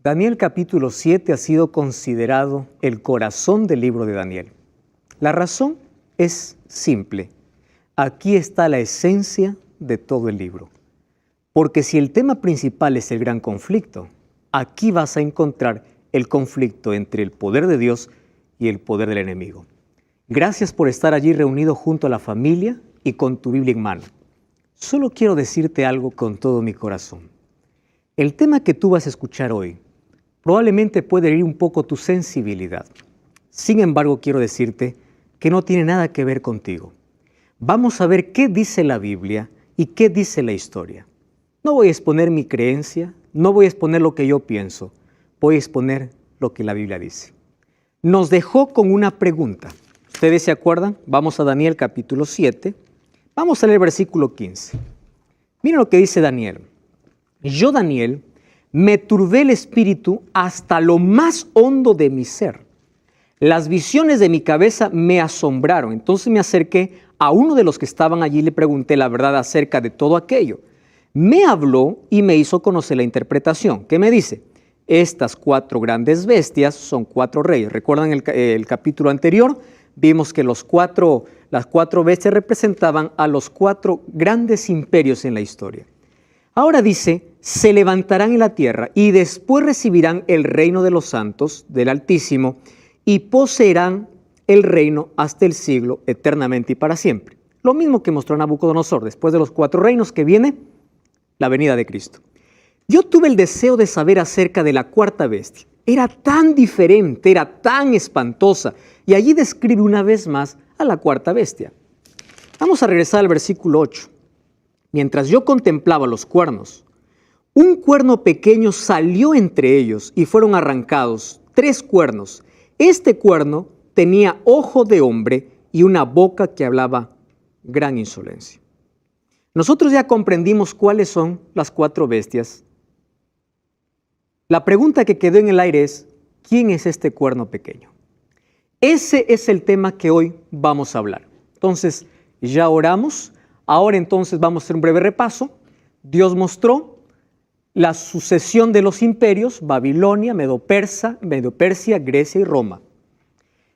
Daniel capítulo 7 ha sido considerado el corazón del libro de Daniel. La razón es simple. Aquí está la esencia de todo el libro. Porque si el tema principal es el gran conflicto, aquí vas a encontrar el conflicto entre el poder de Dios y el poder del enemigo. Gracias por estar allí reunido junto a la familia y con tu Biblia en mano. Solo quiero decirte algo con todo mi corazón. El tema que tú vas a escuchar hoy probablemente puede herir un poco tu sensibilidad. Sin embargo, quiero decirte que no tiene nada que ver contigo. Vamos a ver qué dice la Biblia y qué dice la historia. No voy a exponer mi creencia, no voy a exponer lo que yo pienso, voy a exponer lo que la Biblia dice. Nos dejó con una pregunta. ¿Ustedes se acuerdan? Vamos a Daniel capítulo 7. Vamos a leer el versículo 15. Miren lo que dice Daniel. Yo, Daniel, me turbé el espíritu hasta lo más hondo de mi ser. Las visiones de mi cabeza me asombraron. Entonces me acerqué a uno de los que estaban allí y le pregunté la verdad acerca de todo aquello. Me habló y me hizo conocer la interpretación. ¿Qué me dice? Estas 4 grandes bestias son 4 reyes. ¿Recuerdan el capítulo anterior? Vimos que las 4 bestias representaban a los 4 grandes imperios en la historia. Ahora dice, se levantarán en la tierra y después recibirán el reino de los santos del Altísimo y poseerán el reino hasta el siglo eternamente y para siempre. Lo mismo que mostró Nabucodonosor, después de los 4 reinos que viene la venida de Cristo. Yo tuve el deseo de saber acerca de la 4ª bestia. Era tan diferente, era tan espantosa. Y allí describe una vez más a la 4ª bestia. Vamos a regresar al versículo 8. Mientras yo contemplaba los cuernos, un cuerno pequeño salió entre ellos y fueron arrancados 3 cuernos. Este cuerno tenía ojo de hombre y una boca que hablaba gran insolencia. Nosotros ya comprendimos cuáles son las 4 bestias. La pregunta que quedó en el aire es, ¿quién es este cuerno pequeño? Ese es el tema que hoy vamos a hablar. Entonces, ya oramos. Ahora entonces vamos a hacer un breve repaso. Dios mostró la sucesión de los imperios, Babilonia, Medo-Persia, Grecia y Roma.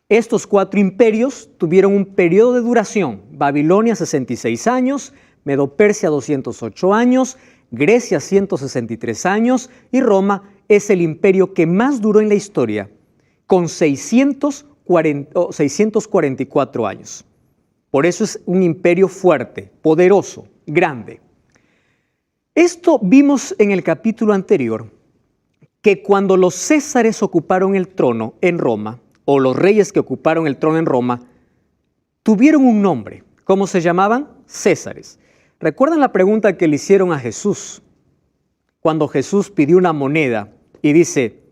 Estos 4 imperios tuvieron un periodo de duración. Babilonia 66 años, Medo-Persia 208 años, Grecia 163 años y Roma es el imperio que más duró en la historia, con 644 años. Por eso es un imperio fuerte, poderoso, grande. Esto vimos en el capítulo anterior, que cuando los césares ocuparon el trono en Roma, o los reyes que ocuparon el trono en Roma, tuvieron un nombre. ¿Cómo se llamaban? Césares. ¿Recuerdan la pregunta que le hicieron a Jesús? Cuando Jesús pidió una moneda y dice,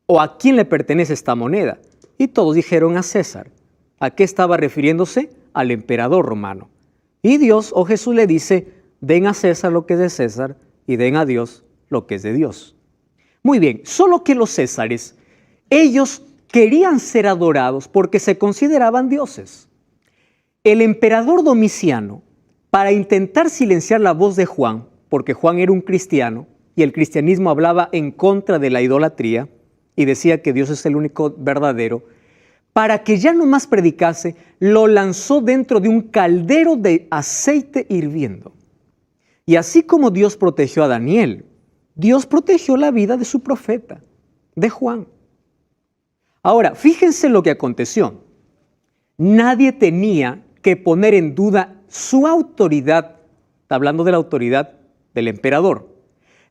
¿o a quién le pertenece esta moneda? Y todos dijeron a César. ¿A qué estaba refiriéndose? Al emperador romano. Y Dios o Jesús le dice, den a César lo que es de César y den a Dios lo que es de Dios. Muy bien, solo que los césares, ellos querían ser adorados porque se consideraban dioses. El emperador Domiciano, para intentar silenciar la voz de Juan, porque Juan era un cristiano y el cristianismo hablaba en contra de la idolatría y decía que Dios es el único verdadero, para que ya no más predicase, lo lanzó dentro de un caldero de aceite hirviendo. Y así como Dios protegió a Daniel, Dios protegió la vida de su profeta, de Juan. Ahora, fíjense lo que aconteció. Nadie tenía que poner en duda su autoridad, está hablando de la autoridad del emperador.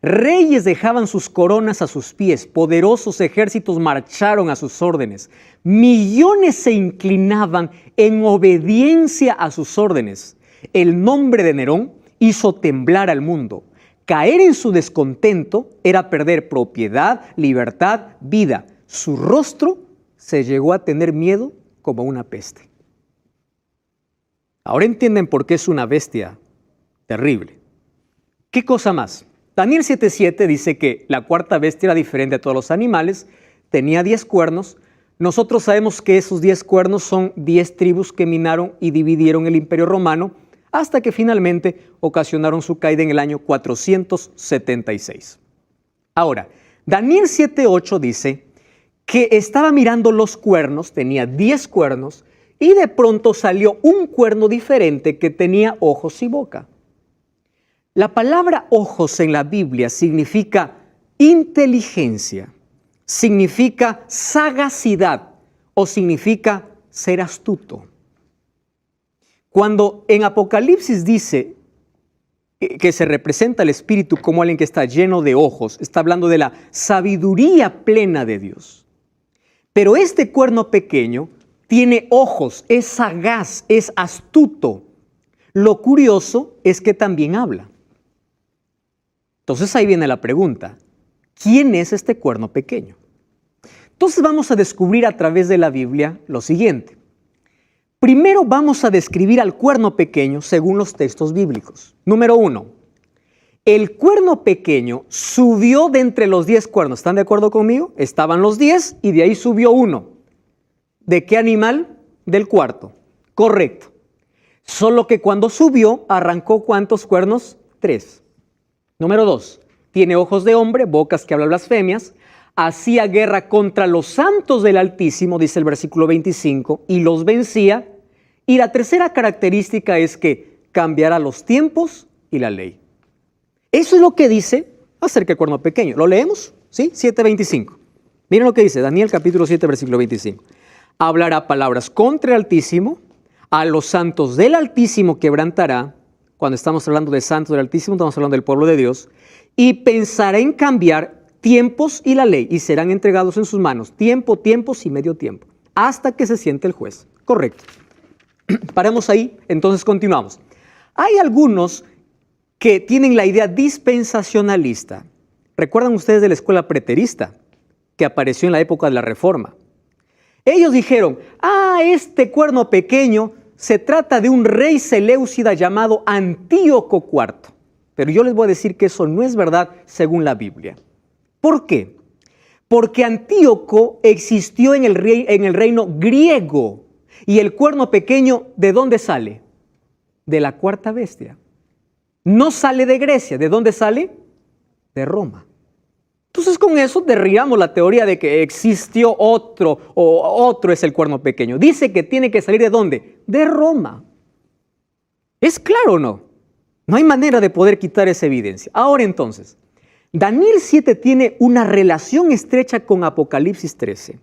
Reyes dejaban sus coronas a sus pies, poderosos ejércitos marcharon a sus órdenes, millones se inclinaban en obediencia a sus órdenes. El nombre de Nerón hizo temblar al mundo. Caer en su descontento era perder propiedad, libertad, vida. Su rostro se llegó a tener miedo como una peste. Ahora entienden por qué es una bestia terrible. ¿Qué cosa más? Daniel 7:7 dice que la 4ª bestia era diferente a todos los animales, tenía 10 cuernos. Nosotros sabemos que esos 10 cuernos son 10 tribus que minaron y dividieron el imperio romano hasta que finalmente ocasionaron su caída en el año 476. Ahora, Daniel 7:8 dice que estaba mirando los cuernos, tenía 10 cuernos, y de pronto salió un cuerno diferente que tenía ojos y boca. La palabra ojos en la Biblia significa inteligencia, significa sagacidad o significa ser astuto. Cuando en Apocalipsis dice que se representa el Espíritu como alguien que está lleno de ojos, está hablando de la sabiduría plena de Dios. Pero este cuerno pequeño tiene ojos, es sagaz, es astuto. Lo curioso es que también habla. Entonces ahí viene la pregunta, ¿quién es este cuerno pequeño? Entonces vamos a descubrir a través de la Biblia lo siguiente. Primero vamos a describir al cuerno pequeño según los textos bíblicos. Número 1, el cuerno pequeño subió de entre los 10 cuernos. ¿Están de acuerdo conmigo? Estaban los 10 y de ahí subió uno. ¿De qué animal? Del cuarto. Correcto. Solo que cuando subió, arrancó ¿cuántos cuernos? 3. Número 2, tiene ojos de hombre, bocas que hablan blasfemias, hacía guerra contra los santos del Altísimo, dice el versículo 25, y los vencía. Y la tercera característica es que cambiará los tiempos y la ley. Eso es lo que dice acerca del cuerno pequeño. ¿Lo leemos? ¿Sí? 7:25. Miren lo que dice Daniel capítulo 7, versículo 25. Hablará palabras contra el Altísimo, a los santos del Altísimo quebrantará. Cuando estamos hablando de santos del Altísimo, estamos hablando del pueblo de Dios, y pensará en cambiar tiempos y la ley, y serán entregados en sus manos tiempo, tiempos y medio tiempo, hasta que se siente el juez. Correcto. Paremos ahí, entonces continuamos. Hay algunos que tienen la idea dispensacionalista. ¿Recuerdan ustedes de la escuela preterista que apareció en la época de la Reforma? Ellos dijeron, este cuerno pequeño se trata de un rey seleucida llamado Antíoco IV. Pero yo les voy a decir que eso no es verdad según la Biblia. ¿Por qué? Porque Antíoco existió en el reino griego. Y el cuerno pequeño, ¿de dónde sale? De la cuarta bestia. No sale de Grecia. ¿De dónde sale? De Roma. Entonces con eso derribamos la teoría de que existió otro o otro es el cuerno pequeño. Dice que tiene que salir ¿de dónde? De Roma. ¿Es claro o no? No hay manera de poder quitar esa evidencia. Ahora entonces, Daniel 7 tiene una relación estrecha con Apocalipsis 13.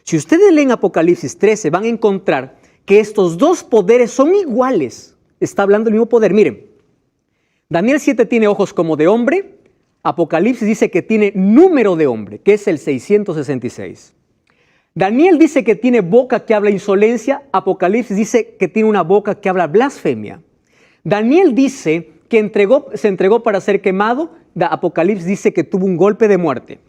Si ustedes leen Apocalipsis 13 van a encontrar que estos dos poderes son iguales. Está hablando del mismo poder. Miren, Daniel 7 tiene ojos como de hombre. Apocalipsis dice que tiene número de hombre, que es el 666. Daniel dice que tiene boca que habla insolencia. Apocalipsis dice que tiene una boca que habla blasfemia. Daniel dice que se entregó para ser quemado. Apocalipsis dice que tuvo un golpe de muerte.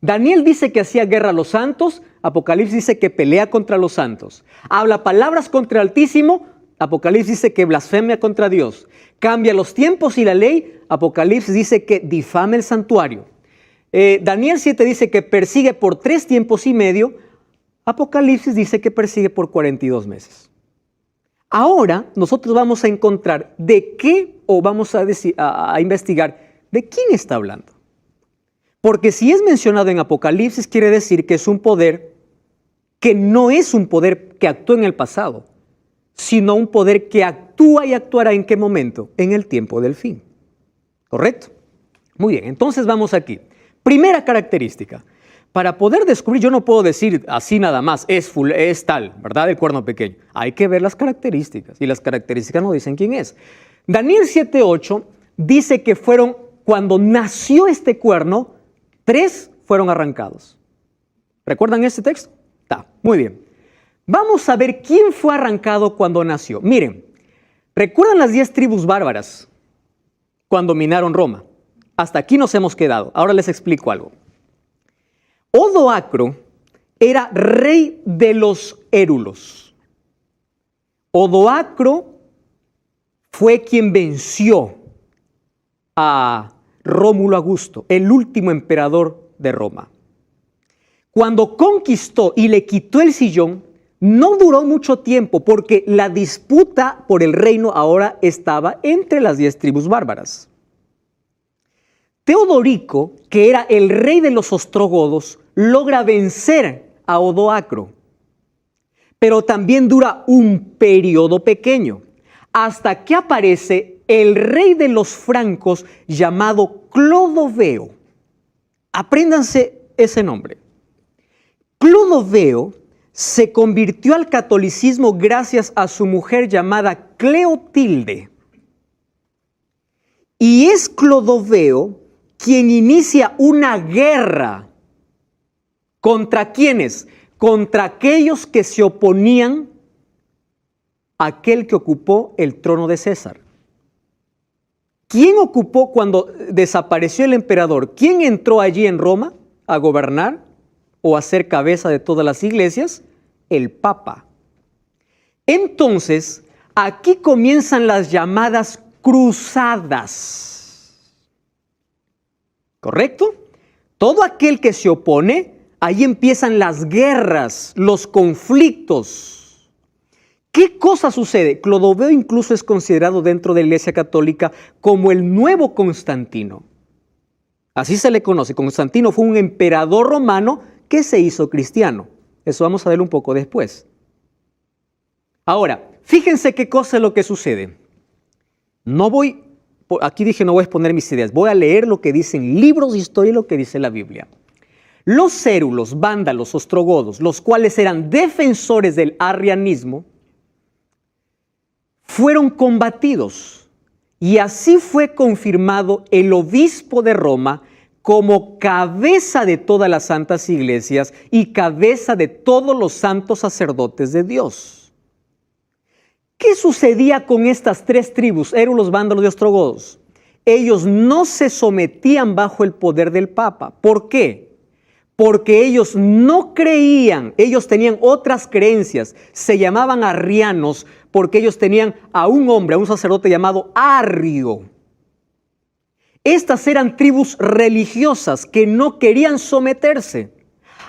Daniel dice que hacía guerra a los santos. Apocalipsis dice que pelea contra los santos. Habla palabras contra el Altísimo. Apocalipsis dice que blasfemia contra Dios. Cambia los tiempos y la ley. Apocalipsis dice que difama el santuario. Daniel 7 dice que persigue por 3 tiempos y medio. Apocalipsis dice que persigue por 42 meses. Ahora nosotros vamos a encontrar de qué, o vamos a investigar de quién está hablando. Porque si es mencionado en Apocalipsis, quiere decir que es un poder que no es un poder que actuó en el pasado, sino un poder que actúa y actuará ¿en qué momento? En el tiempo del fin. ¿Correcto? Muy bien, entonces vamos aquí. Primera característica. Para poder descubrir, yo no puedo decir así nada más, es tal, ¿verdad? El cuerno pequeño. Hay que ver las características, y las características no dicen quién es. Daniel 7:8 dice que fueron, cuando nació este cuerno, 3 fueron arrancados. ¿Recuerdan este texto? Está, muy bien. Vamos a ver quién fue arrancado cuando nació. Miren, ¿recuerdan las 10 tribus bárbaras cuando dominaron Roma? Hasta aquí nos hemos quedado. Ahora les explico algo. Odoacro era rey de los érulos. Odoacro fue quien venció a Rómulo Augusto, el último emperador de Roma. Cuando conquistó y le quitó el sillón, no duró mucho tiempo porque la disputa por el reino ahora estaba entre las 10 tribus bárbaras. Teodorico, que era el rey de los ostrogodos, logra vencer a Odoacro. Pero también dura un periodo pequeño, hasta que aparece el rey de los francos llamado Clodoveo. Apréndanse ese nombre. Clodoveo se convirtió al catolicismo gracias a su mujer llamada Cleotilde. Y es Clodoveo quien inicia una guerra. ¿Contra quiénes? Contra aquellos que se oponían a aquel que ocupó el trono de César. ¿Quién ocupó cuando desapareció el emperador? ¿Quién entró allí en Roma a gobernar o a ser cabeza de todas las iglesias? El Papa. Entonces, aquí comienzan las llamadas cruzadas. ¿Correcto? Todo aquel que se opone, ahí empiezan las guerras, los conflictos. ¿Qué cosa sucede? Clodoveo incluso es considerado dentro de la Iglesia Católica como el nuevo Constantino. Así se le conoce. Constantino fue un emperador romano que se hizo cristiano. Eso vamos a ver un poco después. Ahora, fíjense qué cosa es lo que sucede. Aquí dije no voy a exponer mis ideas, voy a leer lo que dicen libros de historia y lo que dice la Biblia. Los cérulos, vándalos, ostrogodos, los cuales eran defensores del arrianismo, fueron combatidos y así fue confirmado el obispo de Roma como cabeza de todas las santas iglesias y cabeza de todos los santos sacerdotes de Dios. ¿Qué sucedía con estas tres tribus, érulos, vándalos y ostrogodos? Ellos no se sometían bajo el poder del Papa. ¿Por qué? Porque ellos no creían, ellos tenían otras creencias, se llamaban arrianos porque ellos tenían a un hombre, a un sacerdote llamado Arrio. Estas eran tribus religiosas que no querían someterse,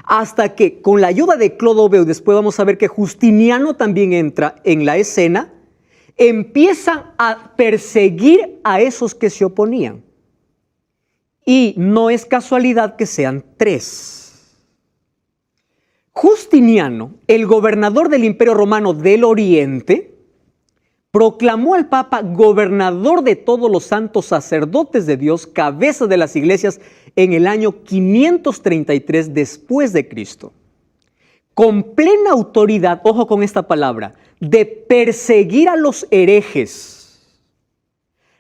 hasta que con la ayuda de Clodoveo, después vamos a ver que Justiniano también entra en la escena, empiezan a perseguir a esos que se oponían. Y no es casualidad que sean tres. Justiniano, el gobernador del Imperio Romano del Oriente, proclamó al Papa gobernador de todos los santos sacerdotes de Dios, cabeza de las iglesias, en el año 533 después de Cristo. Con plena autoridad, ojo con esta palabra, de perseguir a los herejes.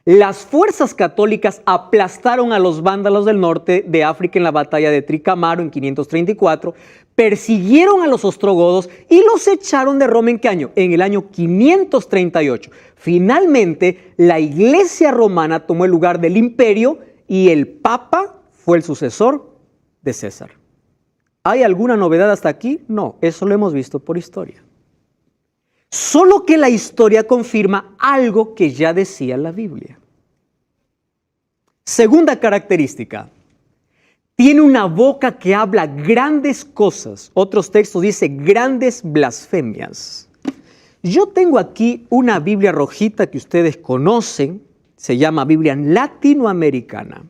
Las fuerzas católicas aplastaron a los vándalos del norte de África en la batalla de Tricamaro en 534, persiguieron a los ostrogodos y los echaron de Roma ¿en qué año? En el año 538. Finalmente, la iglesia romana tomó el lugar del imperio y el Papa fue el sucesor de César. ¿Hay alguna novedad hasta aquí? No, eso lo hemos visto por historia. Solo que la historia confirma algo que ya decía la Biblia. Segunda característica, tiene una boca que habla grandes cosas. Otros textos dicen grandes blasfemias. Yo tengo aquí una Biblia rojita que ustedes conocen, se llama Biblia latinoamericana.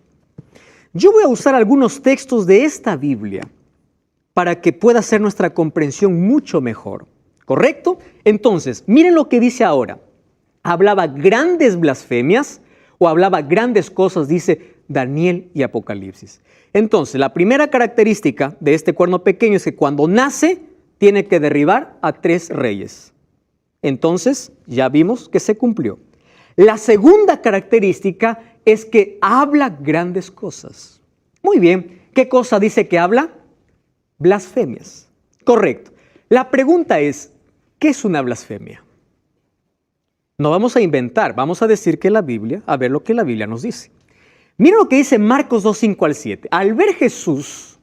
Yo voy a usar algunos textos de esta Biblia para que pueda hacer nuestra comprensión mucho mejor. ¿Correcto? Entonces, miren lo que dice ahora. ¿Hablaba grandes blasfemias o hablaba grandes cosas? Dice Daniel y Apocalipsis. Entonces, la primera característica de este cuerno pequeño es que cuando nace, tiene que derribar a 3 reyes. Entonces, ya vimos que se cumplió. La segunda característica es que habla grandes cosas. Muy bien, ¿qué cosa dice que habla? Blasfemias. Correcto. La pregunta es, ¿qué es una blasfemia? No vamos a inventar, vamos a decir que la Biblia, a ver lo que la Biblia nos dice. Mira lo que dice Marcos 2, 5 al 7. Al ver Jesús,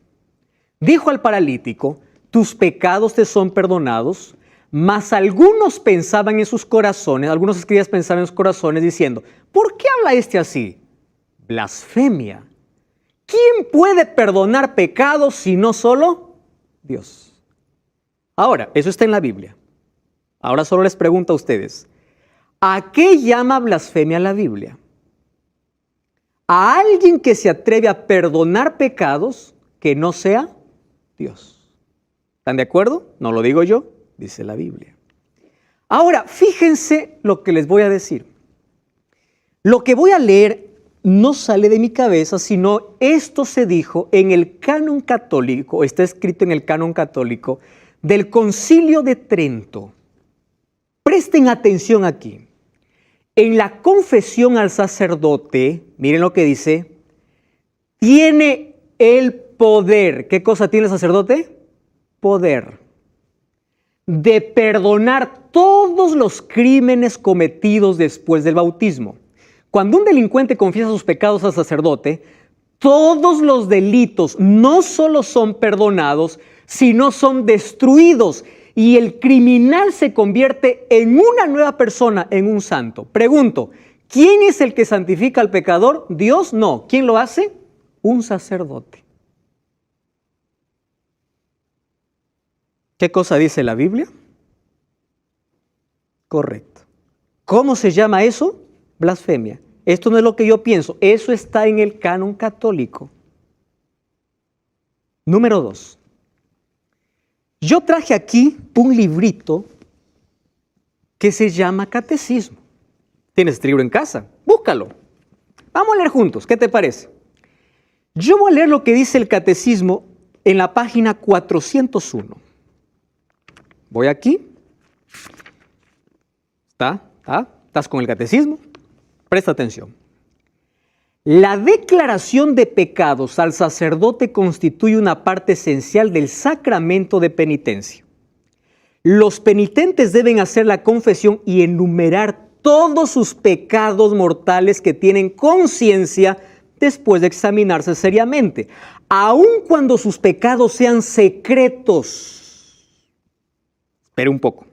dijo al paralítico, tus pecados te son perdonados, mas algunos pensaban en sus corazones, algunos escribas pensaban en sus corazones diciendo, ¿por qué habla este así? Blasfemia. ¿Quién puede perdonar pecados si no solo Dios? Ahora, eso está en la Biblia. Ahora solo les pregunto a ustedes, ¿a qué llama blasfemia la Biblia? a alguien que se atreve a perdonar pecados que no sea Dios. ¿Están de acuerdo? No lo digo yo, dice la Biblia. Ahora, fíjense lo que les voy a decir. Lo que voy a leer no sale de mi cabeza, sino esto se dijo en el canon católico, está escrito en el canon católico del Concilio de Trento. Presten atención aquí. En la confesión al sacerdote, miren lo que dice, tiene el poder. ¿Qué cosa tiene el sacerdote? Poder de perdonar todos los crímenes cometidos después del bautismo. Cuando un delincuente confiesa sus pecados al sacerdote, todos los delitos no solo son perdonados, sino son destruidos y el criminal se convierte en una nueva persona, en un santo. Pregunto, ¿quién es el que santifica al pecador? ¿Dios? No. ¿Quién lo hace? Un sacerdote. ¿Qué cosa dice la Biblia? Correcto. ¿Cómo se llama eso? Blasfemia. Esto no es lo que yo pienso, eso está en el canon católico. Número 2. Yo traje aquí un librito que se llama Catecismo. ¿Tienes este libro en casa? Búscalo. Vamos a leer juntos, ¿qué te parece? Yo voy a leer lo que dice el Catecismo en la página 401. Voy aquí. ¿Estás con el Catecismo? Presta atención. La declaración de pecados al sacerdote constituye una parte esencial del sacramento de penitencia. Los penitentes deben hacer la confesión y enumerar todos sus pecados mortales que tienen conciencia después de examinarse seriamente, aun cuando sus pecados sean secretos. Espera un poco.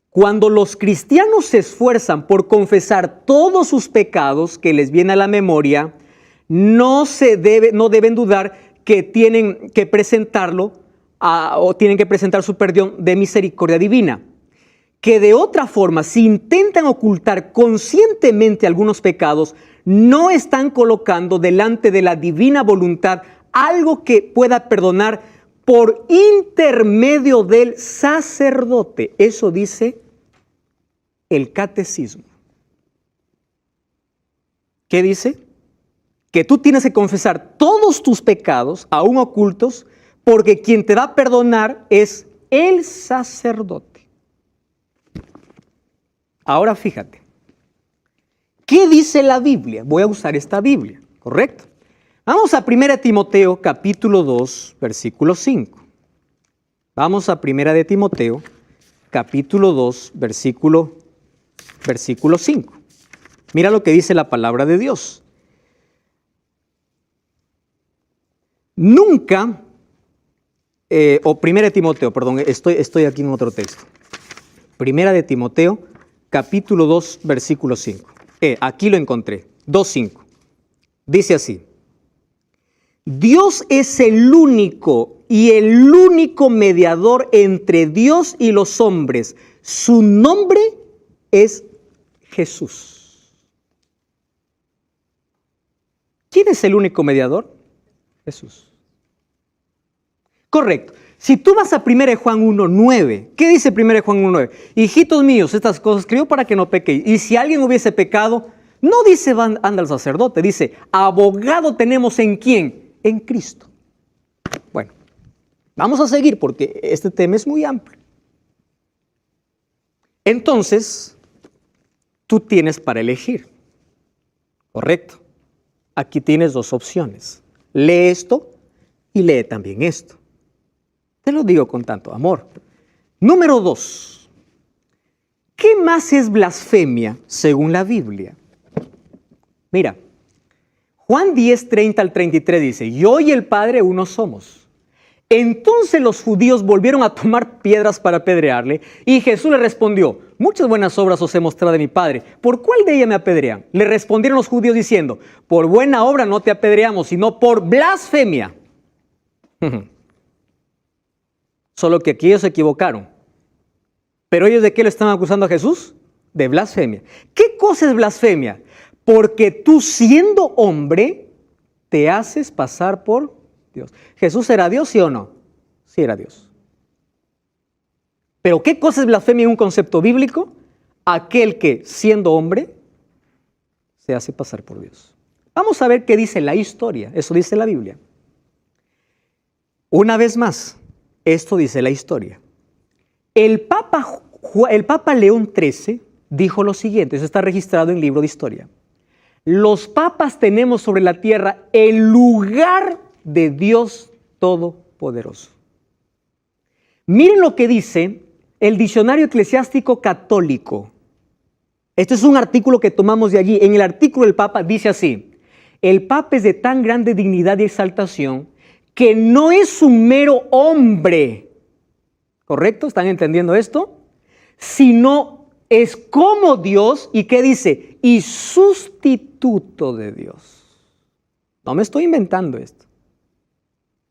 Cuando los cristianos se esfuerzan por confesar todos sus pecados que les viene a la memoria, no deben dudar que tienen que presentarlo o tienen que presentar su perdón de misericordia divina. Que de otra forma, si intentan ocultar conscientemente algunos pecados, no están colocando delante de la divina voluntad algo que pueda perdonar por intermedio del sacerdote. Eso dice el Catecismo. ¿Qué dice? Que tú tienes que confesar todos tus pecados, aún ocultos, porque quien te va a perdonar es el sacerdote. Ahora fíjate, ¿qué dice la Biblia? Voy a usar esta Biblia, ¿correcto? Vamos a 1 Timoteo capítulo 2, versículo 5. Vamos a 1 Timoteo capítulo 2, versículo 5. Mira lo que dice la palabra de Dios. Nunca, 1 Timoteo, perdón, estoy aquí en otro texto. 1 Timoteo, capítulo 2, versículo 5. Aquí lo encontré, 2:5. Dice así: Dios es el único y el único mediador entre Dios y los hombres. Su nombre es Jesús. ¿Quién es el único mediador? Jesús. Correcto. Si tú vas a 1 Juan 1:9, ¿qué dice 1 Juan 1:9? Hijitos míos, estas cosas escribo para que no pequéis. Y si alguien hubiese pecado, no dice anda al sacerdote, dice abogado tenemos ¿en quién? En Cristo. Bueno, vamos a seguir porque este tema es muy amplio. Entonces, tú tienes para elegir, ¿correcto? Aquí tienes dos opciones. Lee esto y lee también esto. Te lo digo con tanto amor. Número 2. ¿Qué más es blasfemia según la Biblia? Mira, Juan 10, 30 al 33 dice, yo y el Padre uno somos. Entonces los judíos volvieron a tomar piedras para apedrearle y Jesús le respondió, muchas buenas obras os he mostrado de mi Padre, ¿por cuál de ellas me apedrean? Le respondieron los judíos diciendo, por buena obra no te apedreamos, sino por blasfemia. Solo que aquí ellos se equivocaron. ¿Pero ellos de qué le estaban acusando a Jesús? De blasfemia. ¿Qué cosa es blasfemia? porque tú siendo hombre te haces pasar por Dios. ¿Jesús era Dios, sí o no? Sí era Dios. Pero ¿qué cosa es blasfemia en un concepto bíblico? Aquel que siendo hombre se hace pasar por Dios. Vamos a ver qué dice la historia. Eso dice la Biblia. Una vez más, esto dice la historia. El Papa León XIII dijo lo siguiente, eso está registrado en el libro de historia. Los papas tenemos sobre la tierra el lugar de Dios Todopoderoso. Miren lo que dice el Diccionario Eclesiástico Católico. Este es un artículo que tomamos de allí. En el artículo del Papa dice así: el Papa es de tan grande dignidad y exaltación que no es un mero hombre, ¿correcto? ¿Están entendiendo esto? Sino es como Dios, ¿y qué dice? Y sustituto de Dios. No me estoy inventando esto.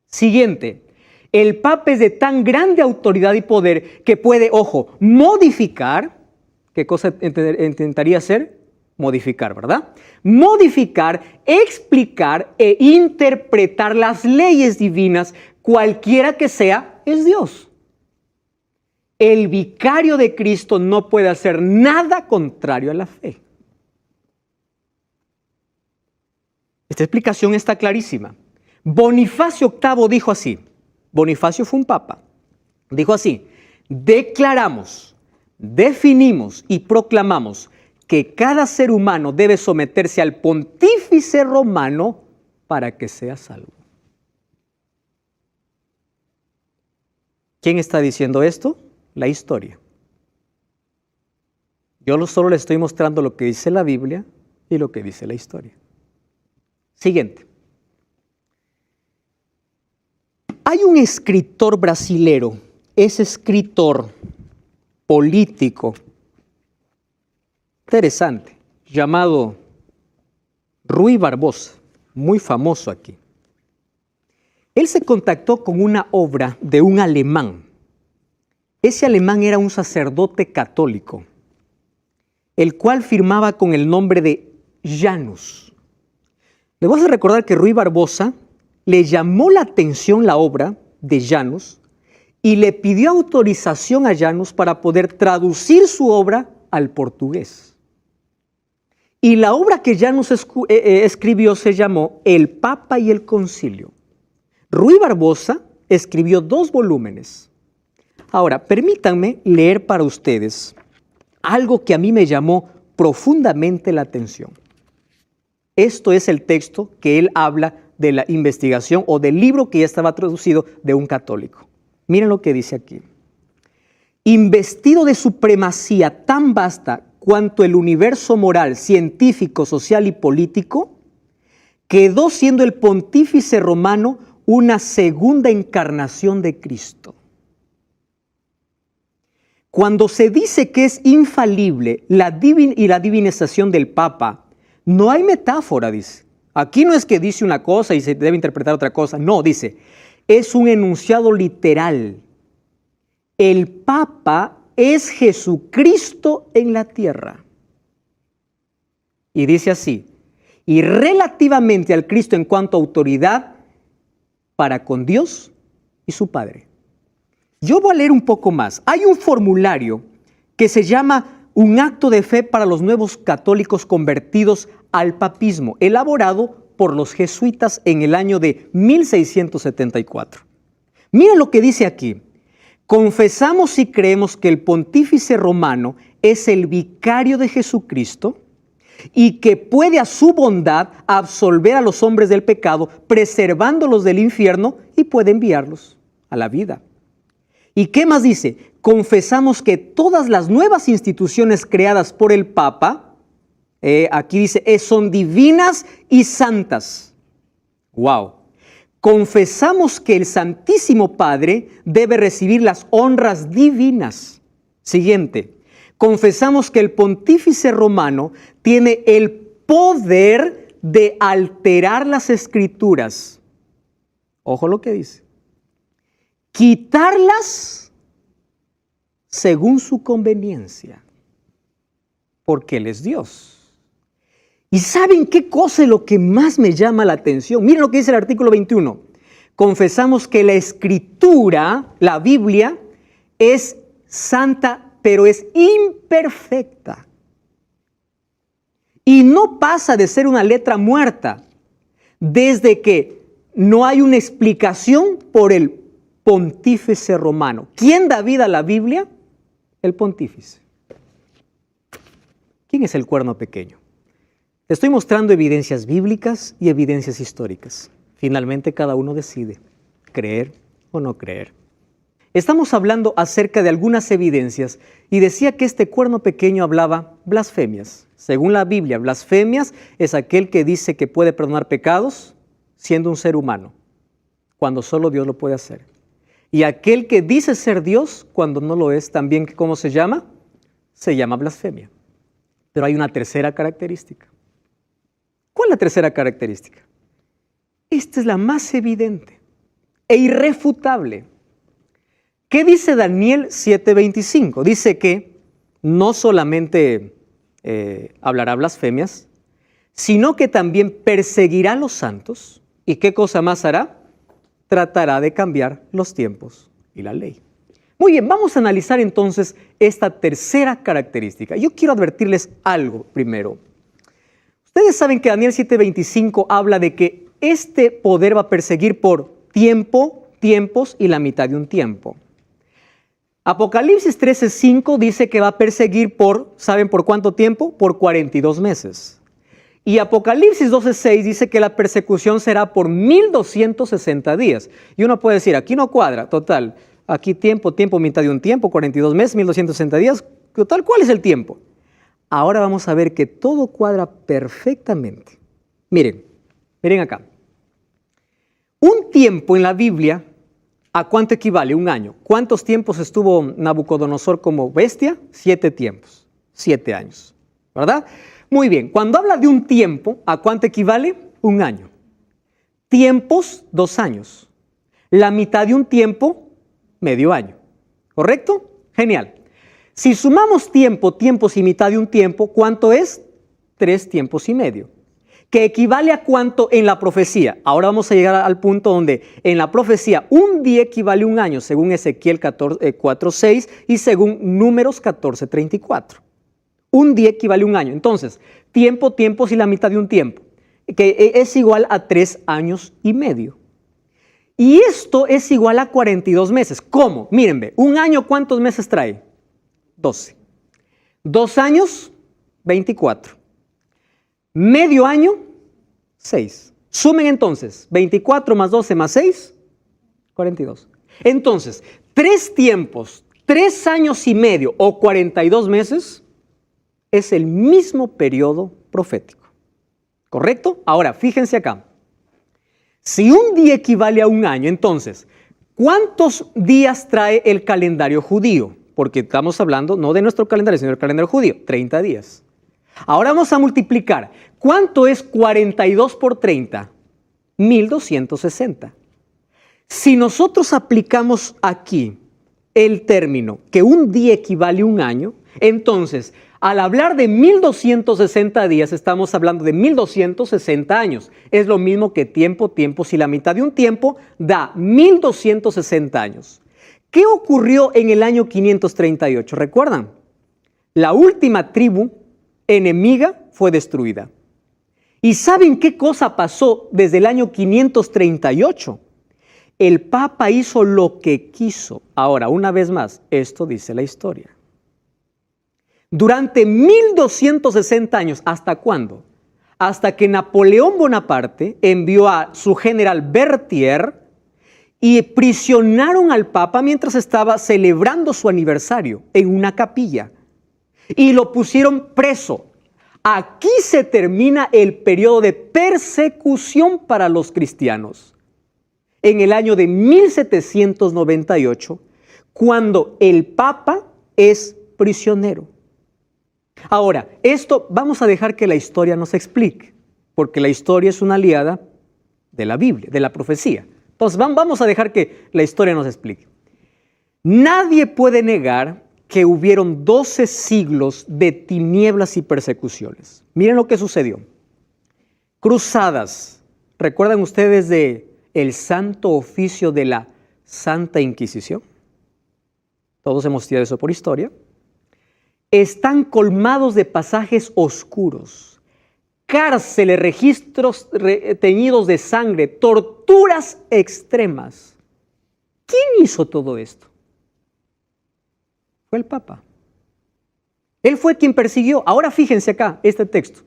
Siguiente, el Papa es de tan grande autoridad y poder que puede, ojo, modificar. ¿Qué cosa intentaría hacer? Modificar, ¿verdad? Modificar, explicar e interpretar las leyes divinas, cualquiera que sea, es Dios. El vicario de Cristo no puede hacer nada contrario a la fe. Esta explicación está clarísima. Bonifacio VIII dijo así. Bonifacio fue un papa. Dijo así: declaramos, definimos y proclamamos que cada ser humano debe someterse al pontífice romano para que sea salvo. ¿Quién está diciendo esto? La historia. Yo solo le estoy mostrando lo que dice la Biblia y lo que dice la historia. Siguiente. Hay un escritor brasilero, es escritor político, interesante, llamado Rui Barbosa, muy famoso aquí. Él se contactó con una obra de un alemán. Ese alemán era un sacerdote católico, el cual firmaba con el nombre de Janus. Le voy a recordar que Rui Barbosa le llamó la atención la obra de Janus y le pidió autorización a Janus para poder traducir su obra al portugués. Y la obra que Janus escribió se llamó El Papa y el Concilio. Rui Barbosa escribió 2 volúmenes. Ahora, permítanme leer para ustedes algo que a mí me llamó profundamente la atención. Esto es el texto que él habla de la investigación o del libro que ya estaba traducido de un católico. Miren lo que dice aquí. Investido de supremacía tan vasta cuanto el universo moral, científico, social y político, quedó siendo el pontífice romano una segunda encarnación de Cristo. Cuando se dice que es infalible la divinización del Papa, no hay metáfora, dice. Aquí no es que dice una cosa y se debe interpretar otra cosa. No, dice, es un enunciado literal. El Papa es Jesucristo en la tierra. Y dice así, y relativamente al Cristo en cuanto a autoridad para con Dios y su Padre. Yo voy a leer un poco más. Hay un formulario que se llama Un acto de fe para los nuevos católicos convertidos al papismo, elaborado por los jesuitas en el año de 1674. Miren lo que dice aquí. Confesamos y creemos que el pontífice romano es el vicario de Jesucristo y que puede a su bondad absolver a los hombres del pecado, preservándolos del infierno, y puede enviarlos a la vida. ¿Y qué más dice? Confesamos que todas las nuevas instituciones creadas por el Papa, aquí dice, son divinas y santas. ¡Wow! Confesamos que el Santísimo Padre debe recibir las honras divinas. Siguiente. Confesamos que el pontífice romano tiene el poder de alterar las escrituras. Ojo lo que dice. Quitarlas según su conveniencia, porque Él es Dios. ¿Y saben qué cosa es lo que más me llama la atención? Miren lo que dice el artículo 21. Confesamos que la Escritura, la Biblia, es santa, pero es imperfecta. Y no pasa de ser una letra muerta desde que no hay una explicación por el pontífice romano. ¿Quién da vida a la Biblia? El pontífice. ¿Quién es el cuerno pequeño? Te estoy mostrando evidencias bíblicas y evidencias históricas. Finalmente cada uno decide creer o no creer. Estamos hablando acerca de algunas evidencias y decía que este cuerno pequeño hablaba blasfemias. Según la Biblia, blasfemias es aquel que dice que puede perdonar pecados siendo un ser humano, cuando solo Dios lo puede hacer. Y aquel que dice ser Dios cuando no lo es, también, ¿cómo se llama? Se llama blasfemia. Pero hay una tercera característica. ¿Cuál es la tercera característica? Esta es la más evidente e irrefutable. ¿Qué dice Daniel 7:25? Dice que no solamente hablará blasfemias, sino que también perseguirá a los santos. ¿Y qué cosa más hará? Tratará de cambiar los tiempos y la ley. Muy bien, vamos a analizar entonces esta tercera característica. Yo quiero advertirles algo primero. Ustedes saben que Daniel 7:25 habla de que este poder va a perseguir por tiempo, tiempos y la mitad de un tiempo. Apocalipsis 13:5 dice que va a perseguir ¿saben por cuánto tiempo? Por 42 meses. Y Apocalipsis 12:6 dice que la persecución será por 1260 días. Y uno puede decir, aquí no cuadra, total, aquí tiempo, mitad de un tiempo, 42 meses, 1260 días, total, ¿cuál es el tiempo? Ahora vamos a ver que todo cuadra perfectamente. Miren acá. Un tiempo en la Biblia, ¿a cuánto equivale? Un año. ¿Cuántos tiempos estuvo Nabucodonosor como bestia? 7 tiempos, 7 años, ¿verdad? Muy bien, cuando habla de un tiempo, ¿a cuánto equivale? Un año. Tiempos, 2 años. La mitad de un tiempo, medio año. ¿Correcto? Genial. Si sumamos tiempo, tiempos y mitad de un tiempo, ¿cuánto es? 3 tiempos y medio. ¿Que equivale a cuánto en la profecía? Ahora vamos a llegar al punto donde en la profecía un día equivale a un año, según Ezequiel 4:6 y según Números 14:34. Un día equivale a un año. Entonces, tiempo, tiempos y la mitad de un tiempo, que es igual a 3 años y medio. Y esto es igual a 42 meses. ¿Cómo? Mírenme, un año, ¿cuántos meses trae? 12. 2 años, 24. Medio año, 6. Sumen entonces, 24 más 12 más 6, 42. Entonces, 3 tiempos, 3 años y medio o 42 meses es el mismo periodo profético. ¿Correcto? Ahora, fíjense acá. Si un día equivale a un año, entonces, ¿cuántos días trae el calendario judío? Porque estamos hablando no de nuestro calendario, sino del calendario judío, 30 días. Ahora vamos a multiplicar. ¿Cuánto es 42 por 30? 1260. Si nosotros aplicamos aquí el término que un día equivale a un año, entonces, al hablar de 1260 días, estamos hablando de 1260 años. Es lo mismo que tiempo, tiempos y la mitad de un tiempo da 1260 años. ¿Qué ocurrió en el año 538? ¿Recuerdan? La última tribu enemiga fue destruida. ¿Y saben qué cosa pasó desde el año 538? El Papa hizo lo que quiso. Ahora, una vez más, esto dice la historia. Durante 1260 años, ¿hasta cuándo? Hasta que Napoleón Bonaparte envió a su general Berthier y prisionaron al Papa mientras estaba celebrando su aniversario en una capilla. Y lo pusieron preso. Aquí se termina el periodo de persecución para los cristianos. En el año de 1798, cuando el Papa es prisionero. Ahora, esto vamos a dejar que la historia nos explique, porque la historia es una aliada de la Biblia, de la profecía. Entonces vamos a dejar que la historia nos explique. Nadie puede negar que hubieron 12 siglos de tinieblas y persecuciones. Miren lo que sucedió. Cruzadas. ¿Recuerdan ustedes de el santo oficio de la Santa Inquisición? Todos hemos estudiado eso por historia. Están colmados de pasajes oscuros, cárceles, registros teñidos de sangre, torturas extremas. ¿Quién hizo todo esto? Fue el Papa. Él fue quien persiguió. Ahora fíjense acá, este texto.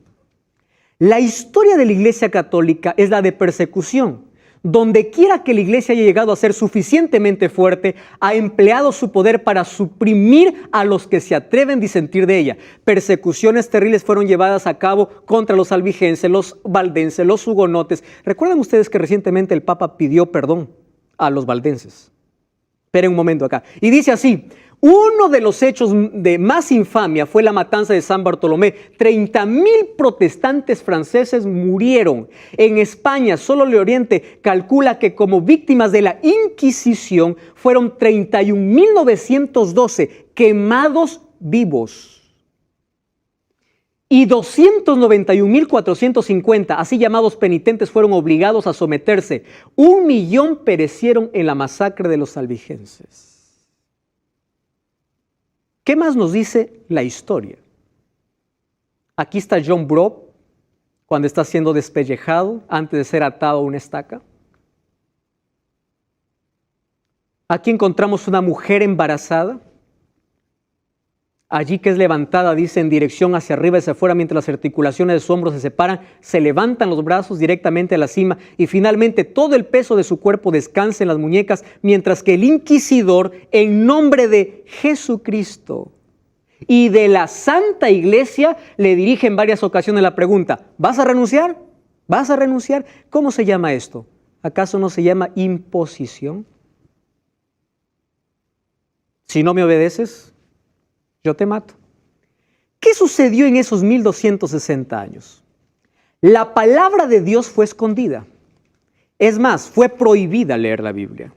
La historia de la Iglesia Católica es la de persecución. Donde quiera que la Iglesia haya llegado a ser suficientemente fuerte, ha empleado su poder para suprimir a los que se atreven a disentir de ella. Persecuciones terribles fueron llevadas a cabo contra los albigenses, los valdenses, los hugonotes. ¿Recuerdan ustedes que recientemente el Papa pidió perdón a los valdenses? Esperen un momento acá. Y dice así: uno de los hechos de más infamia fue la matanza de San Bartolomé. 30,000 protestantes franceses murieron. En España, solo el Oriente calcula que como víctimas de la Inquisición fueron 31,912 quemados vivos. Y 291,450, así llamados penitentes, fueron obligados a someterse. 1,000,000 perecieron en la masacre de los albigenses. ¿Qué más nos dice la historia? Aquí está John Brough, cuando está siendo despellejado antes de ser atado a una estaca. Aquí encontramos una mujer embarazada, allí que es levantada, dice, en dirección hacia arriba y hacia afuera, mientras las articulaciones de su hombro se separan, se levantan los brazos directamente a la cima y finalmente todo el peso de su cuerpo descansa en las muñecas, mientras que el inquisidor, en nombre de Jesucristo y de la Santa Iglesia, le dirige en varias ocasiones la pregunta: ¿vas a renunciar? ¿Vas a renunciar? ¿Cómo se llama esto? ¿Acaso no se llama imposición? Si no me obedeces, yo te mato. ¿Qué sucedió en esos 1260 años? La palabra de Dios fue escondida. Es más, fue prohibida leer la Biblia.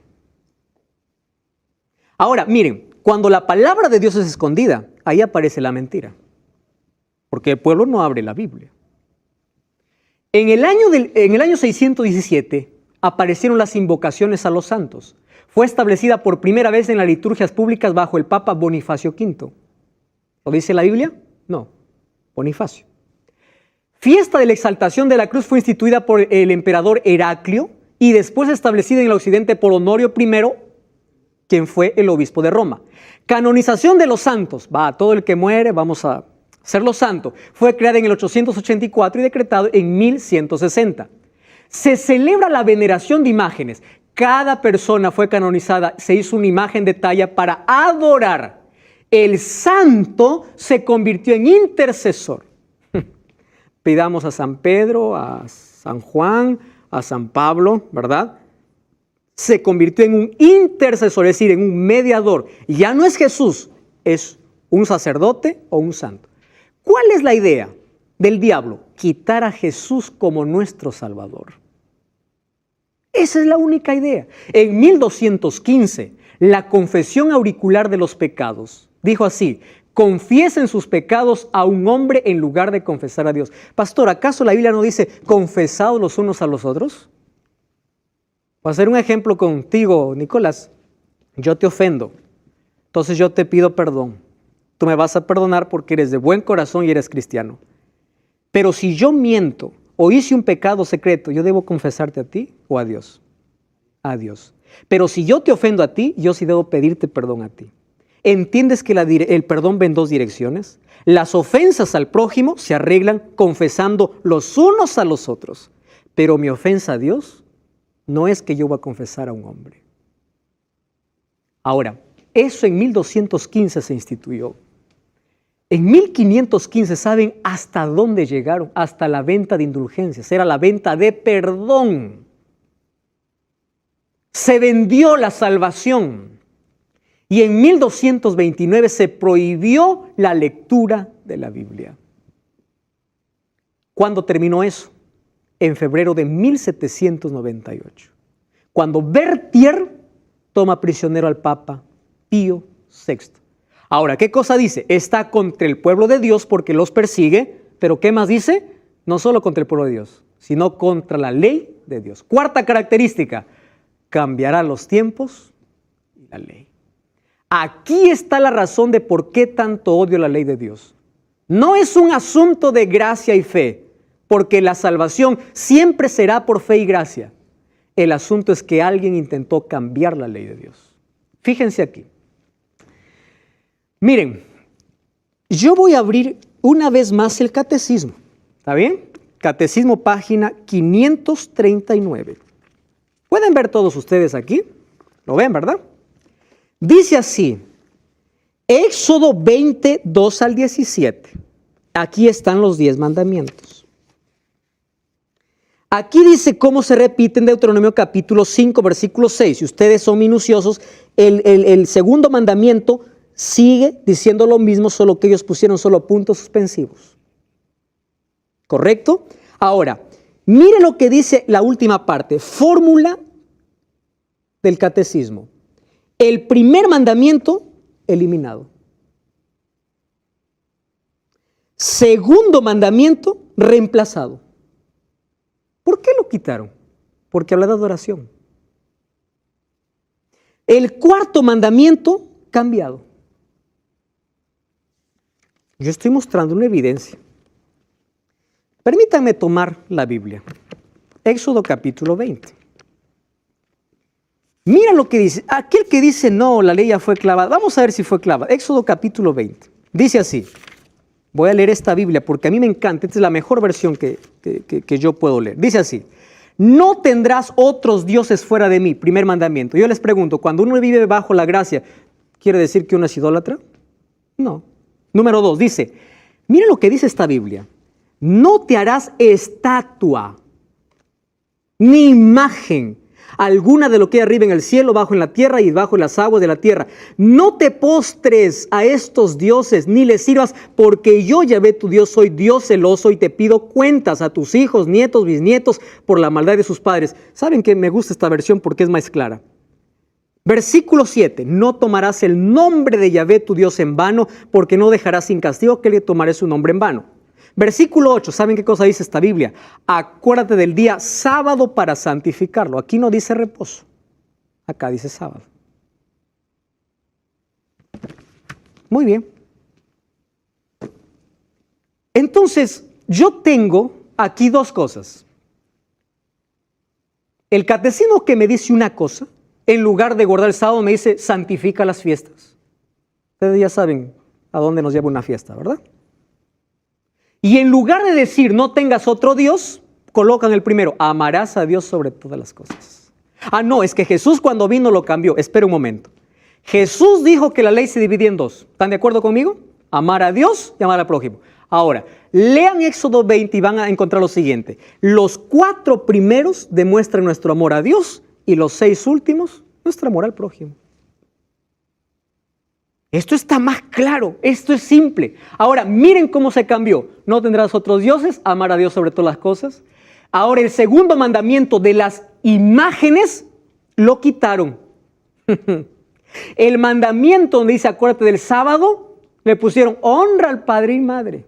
Ahora, miren, cuando la palabra de Dios es escondida, ahí aparece la mentira. Porque el pueblo no abre la Biblia. En el año 617 aparecieron las invocaciones a los santos. Fue establecida por primera vez en las liturgias públicas bajo el Papa Bonifacio V. ¿Lo dice la Biblia? No, Bonifacio. Fiesta de la exaltación de la cruz fue instituida por el emperador Heraclio y después establecida en el occidente por Honorio I, quien fue el obispo de Roma. Canonización de los santos. Todo el que muere, vamos a hacerlo santo. Fue creada en el 884 y decretado en 1160. Se celebra la veneración de imágenes. Cada persona fue canonizada, se hizo una imagen de talla para adorar. El santo se convirtió en intercesor. Pidamos a San Pedro, a San Juan, a San Pablo, ¿verdad? Se convirtió en un intercesor, es decir, en un mediador. Ya no es Jesús, es un sacerdote o un santo. ¿Cuál es la idea del diablo? Quitar a Jesús como nuestro Salvador. Esa es la única idea. En 1215, la confesión auricular de los pecados dijo así: confiesen sus pecados a un hombre en lugar de confesar a Dios. Pastor, ¿acaso la Biblia no dice confesaos los unos a los otros? Voy a hacer un ejemplo contigo, Nicolás. Yo te ofendo, entonces yo te pido perdón. Tú me vas a perdonar porque eres de buen corazón y eres cristiano. Pero si yo miento o hice un pecado secreto, ¿yo debo confesarte a ti o a Dios? A Dios. Pero si yo te ofendo a ti, yo sí debo pedirte perdón a ti. ¿Entiendes que el perdón va en dos direcciones? Las ofensas al prójimo se arreglan confesando los unos a los otros. Pero mi ofensa a Dios no es que yo voy a confesar a un hombre. Ahora, eso en 1215 se instituyó. En 1515, ¿saben hasta dónde llegaron? Hasta la venta de indulgencias. Era la venta de perdón. Se vendió la salvación. Y en 1229 se prohibió la lectura de la Biblia. ¿Cuándo terminó eso? En febrero de 1798. Cuando Berthier toma prisionero al Papa Pío VI. Ahora, ¿qué cosa dice? Está contra el pueblo de Dios porque los persigue, pero ¿qué más dice? No solo contra el pueblo de Dios, sino contra la ley de Dios. Cuarta característica, cambiará los tiempos y la ley. Aquí está la razón de por qué tanto odio la ley de Dios. No es un asunto de gracia y fe, porque la salvación siempre será por fe y gracia. El asunto es que alguien intentó cambiar la ley de Dios. Fíjense aquí. Miren, yo voy a abrir una vez más el catecismo. ¿Está bien? Catecismo, página 539. ¿Pueden ver todos ustedes aquí? ¿Lo ven, verdad? Dice así, Éxodo 20, 2 al 17. Aquí están los 10 mandamientos. Aquí dice cómo se repite en Deuteronomio capítulo 5, versículo 6. Si ustedes son minuciosos, el segundo mandamiento sigue diciendo lo mismo, solo que ellos pusieron solo puntos suspensivos. ¿Correcto? Ahora, mire lo que dice la última parte, fórmula del catecismo. El primer mandamiento, eliminado. Segundo mandamiento, reemplazado. ¿Por qué lo quitaron? Porque habla de adoración. El cuarto mandamiento, cambiado. Yo estoy mostrando una evidencia. Permítanme tomar la Biblia. Éxodo capítulo 20. Mira lo que dice. Aquel que dice, no, la ley ya fue clavada. Vamos a ver si fue clavada. Éxodo capítulo 20. Dice así. Voy a leer esta Biblia porque a mí me encanta. Esta es la mejor versión que yo puedo leer. Dice así. No tendrás otros dioses fuera de mí. Primer mandamiento. Yo les pregunto, cuando uno vive bajo la gracia, ¿quiere decir que uno es idólatra? No. Número 2, dice, mira lo que dice esta Biblia. No te harás estatua, ni imagen alguna de lo que hay arriba en el cielo, bajo en la tierra y bajo en las aguas de la tierra. No te postres a estos dioses, ni les sirvas, porque yo, Yahvé tu Dios, soy Dios celoso y te pido cuentas a tus hijos, nietos, bisnietos, por la maldad de sus padres. ¿Saben que me gusta esta versión porque es más clara? Versículo 7, no tomarás el nombre de Yahvé tu Dios en vano, porque no dejarás sin castigo que le tomaré su nombre en vano. Versículo 8, ¿saben qué cosa dice esta Biblia? Acuérdate del día sábado para santificarlo. Aquí no dice reposo, acá dice sábado. Muy bien. Entonces, yo tengo aquí dos cosas. El catecismo que me dice una cosa, en lugar de guardar el sábado, me dice, santifica las fiestas. Ustedes ya saben a dónde nos lleva una fiesta, ¿verdad? Y en lugar de decir, no tengas otro Dios, colocan el primero, amarás a Dios sobre todas las cosas. Ah, no, es que Jesús cuando vino lo cambió. Espera un momento. Jesús dijo que la ley se dividía en dos. ¿Están de acuerdo conmigo? Amar a Dios y amar al prójimo. Ahora, lean Éxodo 20 y van a encontrar lo siguiente. Los 4 primeros demuestran nuestro amor a Dios y los 6 últimos, nuestro amor al prójimo. Esto está más claro, esto es simple. Ahora, miren cómo se cambió. No tendrás otros dioses, amar a Dios sobre todas las cosas. Ahora, el segundo mandamiento de las imágenes lo quitaron. El mandamiento donde dice, acuérdate del sábado, le pusieron honra al padre y madre.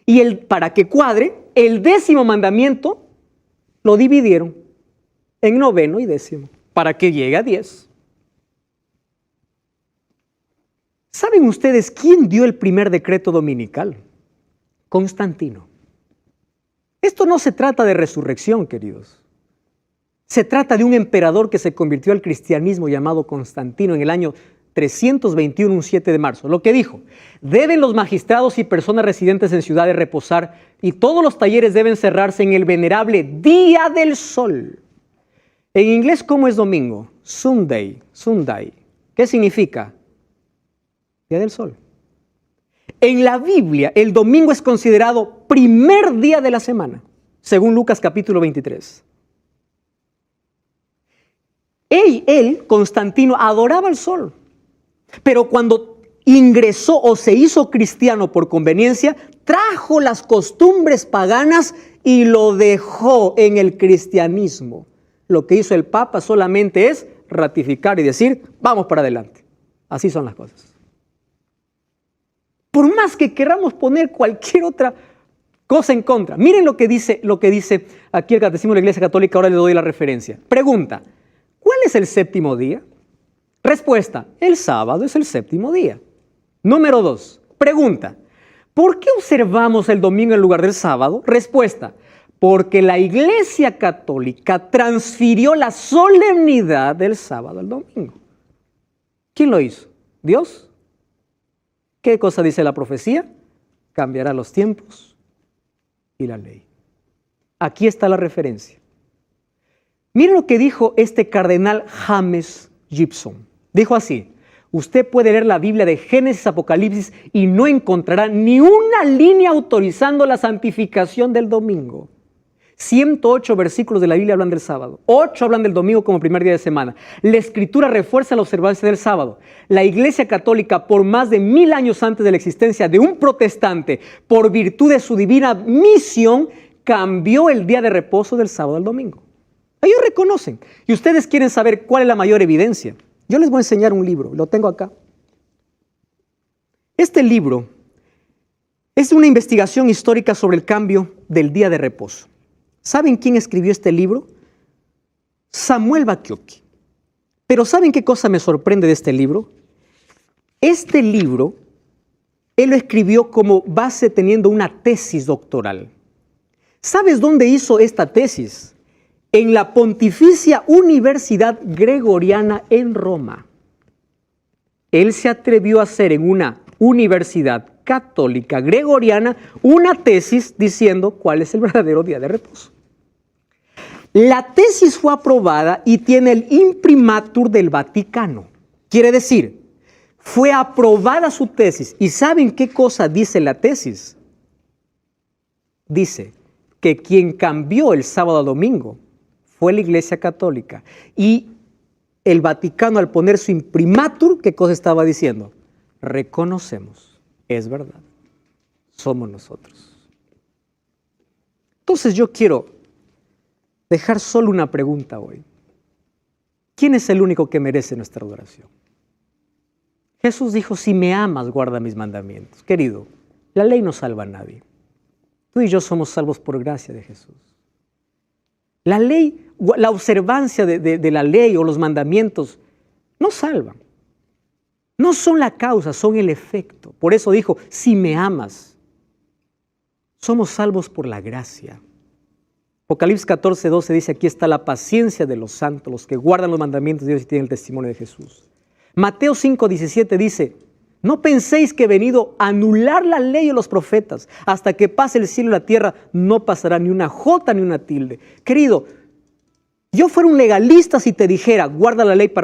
Y para que cuadre, el 10º mandamiento lo dividieron en 9º y 10º, para que llegue a 10. ¿Saben ustedes quién dio el primer decreto dominical? Constantino. Esto no se trata de resurrección, queridos. Se trata de un emperador que se convirtió al cristianismo llamado Constantino en el año 321, un 7 de marzo. Lo que dijo, deben los magistrados y personas residentes en ciudades reposar y todos los talleres deben cerrarse en el venerable Día del Sol. En inglés, ¿cómo es domingo? Sunday, Sunday. ¿Qué significa? Día del Sol. En la Biblia, el domingo es considerado primer día de la semana, según Lucas capítulo 23. Él, Constantino, adoraba el sol, pero cuando ingresó o se hizo cristiano por conveniencia, trajo las costumbres paganas y lo dejó en el cristianismo. Lo que hizo el Papa solamente es ratificar y decir, vamos para adelante. Así son las cosas. Por más que queramos poner cualquier otra cosa en contra. Miren lo que dice aquí el Catecismo de la Iglesia Católica, ahora le doy la referencia. Pregunta, ¿cuál es el séptimo día? Respuesta, el sábado es el séptimo día. Número 2, pregunta, ¿por qué observamos el domingo en lugar del sábado? Respuesta, porque la Iglesia Católica transfirió la solemnidad del sábado al domingo. ¿Quién lo hizo? ¿Dios? ¿Qué cosa dice la profecía? Cambiará los tiempos y la ley. Aquí está la referencia. Miren lo que dijo este cardenal James Gibson. Dijo así, usted puede leer la Biblia de Génesis a Apocalipsis y no encontrará ni una línea autorizando la santificación del domingo. 108 versículos de la Biblia hablan del sábado. 8 hablan del domingo como primer día de semana. La Escritura refuerza la observancia del sábado. La Iglesia Católica, por más de 1000 años antes de la existencia de un protestante, por virtud de su divina misión, cambió el día de reposo del sábado al domingo. Ellos reconocen. Y ustedes quieren saber cuál es la mayor evidencia. Yo les voy a enseñar un libro, lo tengo acá. Este libro es una investigación histórica sobre el cambio del día de reposo. ¿Saben quién escribió este libro? Samuel Bacchiocchi. Pero ¿saben qué cosa me sorprende de este libro? Este libro, él lo escribió como base teniendo una tesis doctoral. ¿Sabes dónde hizo esta tesis? En la Pontificia Universidad Gregoriana en Roma. Él se atrevió a hacer en una universidad católica gregoriana una tesis diciendo cuál es el verdadero día de reposo. La tesis fue aprobada y tiene el imprimatur del Vaticano. Quiere decir, fue aprobada su tesis. ¿Y saben qué cosa dice la tesis? Dice que quien cambió el sábado a domingo fue la Iglesia Católica. Y el Vaticano, al poner su imprimatur, ¿qué cosa estaba diciendo? Reconocemos, es verdad, somos nosotros. Entonces yo quiero dejar solo una pregunta hoy. ¿Quién es el único que merece nuestra adoración? Jesús dijo, si me amas, guarda mis mandamientos. Querido, la ley no salva a nadie. Tú y yo somos salvos por gracia de Jesús. La ley, la observancia de la ley o los mandamientos no salvan. No son la causa, son el efecto. Por eso dijo, si me amas, somos salvos por la gracia. Apocalipsis 14:12 dice, aquí está la paciencia de los santos, los que guardan los mandamientos de Dios y tienen el testimonio de Jesús. Mateo 5:17 dice, no penséis que he venido a anular la ley de los profetas. Hasta que pase el cielo y la tierra, no pasará ni una jota ni una tilde. Querido, yo fuera un legalista si te dijera, guarda la ley para